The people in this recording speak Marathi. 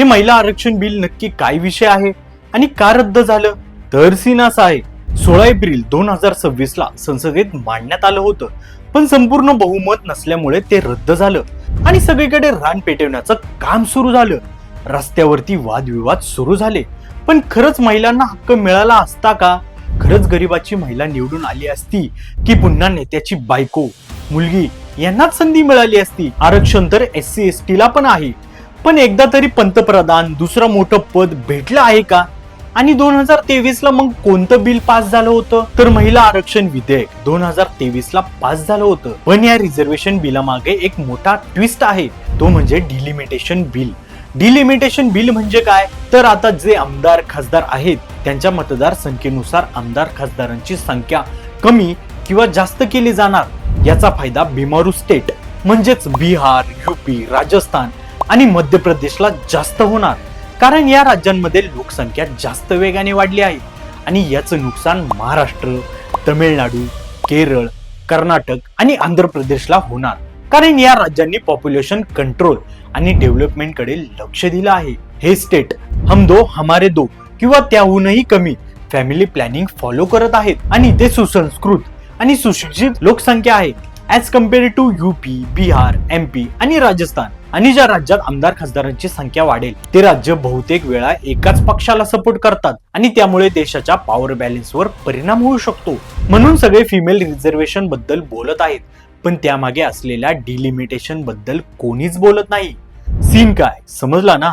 हे महिला आरक्षण बिल नक्की काय विषय आहे आणि का रद्द झालं? तर सीन असा आहे, 16 एप्रिल 2026 ला संसदेत मांडण्यात आलं होतं, पण संपूर्ण बहुमत नसल्यामुळे ते रद्द झालं आणि सगळीकडे रान पेटवण्याचं काम सुरू झालं. रस्त्यावरती वादविवाद सुरू झाले. पण खरंच महिलांना हक्क मिळाला असता का? खरंच गरिबाची महिला निवडून आली असती की पुन्हा नेत्याची बायको, मुलगी यांनाच संधी मिळाली असती? आरक्षण तर SC ST ला पण आहे, पण एकदा तरी पंतप्रधान दुसरं मोठं पद भेटलं आहे का? आणि 2023 ला मग कोणतं बिल पास झालं होतं? तर महिला आरक्षण विधेयक 2023 ला पास झालं होतं. पण या रिझर्वेशन बिलामागे एक मोठा ट्विस्ट आहे, तो म्हणजे डिलिमिटेशन बिल. डिलिमिटेशन बिल म्हणजे काय? तर आता जे आमदार खासदार आहेत त्यांच्या मतदार संख्येनुसार आमदार खासदारांची संख्या कमी किंवा जास्त केली जाणार. याचा फायदा बिमारू स्टेट म्हणजेच बिहार, UP, राजस्थान आणि मध्य प्रदेशला जास्त होणार, कारण या राज्यांमध्ये लोकसंख्या जास्त वेगाने वाढली आहे. आणि याचं नुकसान महाराष्ट्र, तमिळनाडू, केरळ, कर्नाटक आणि आंध्र प्रदेशला होणार, कारण या राज्यांनी पॉप्युलेशन कंट्रोल आणि डेव्हलपमेंट कडे लक्ष दिलं आहे. हे स्टेट हम दो हमारे दो किंवा त्याहूनही कमी फॅमिली प्लॅनिंग फॉलो करत आहेत आणि ते सुसंस्कृत आणि सुशिक्षित लोकसंख्या आहे as compared to UP, Bihar, MP आणि राजस्थान. आणि ज्या राज्यात आमदार खासदारांची संख्या वाढेल ते राज्य बहुतेक वेळा एकाच पक्षाला सपोर्ट करतात आणि त्यामुळे देशाच्या पॉवर बॅलन्सवर परिणाम होऊ शकतो. म्हणून सगळे फिमेल रिझर्वेशन बद्दल बोलत आहेत, पण त्यामागे असलेल्या डिलिमिटेशन बद्दल कोणीच बोलत नाही. सीन काय समजला ना?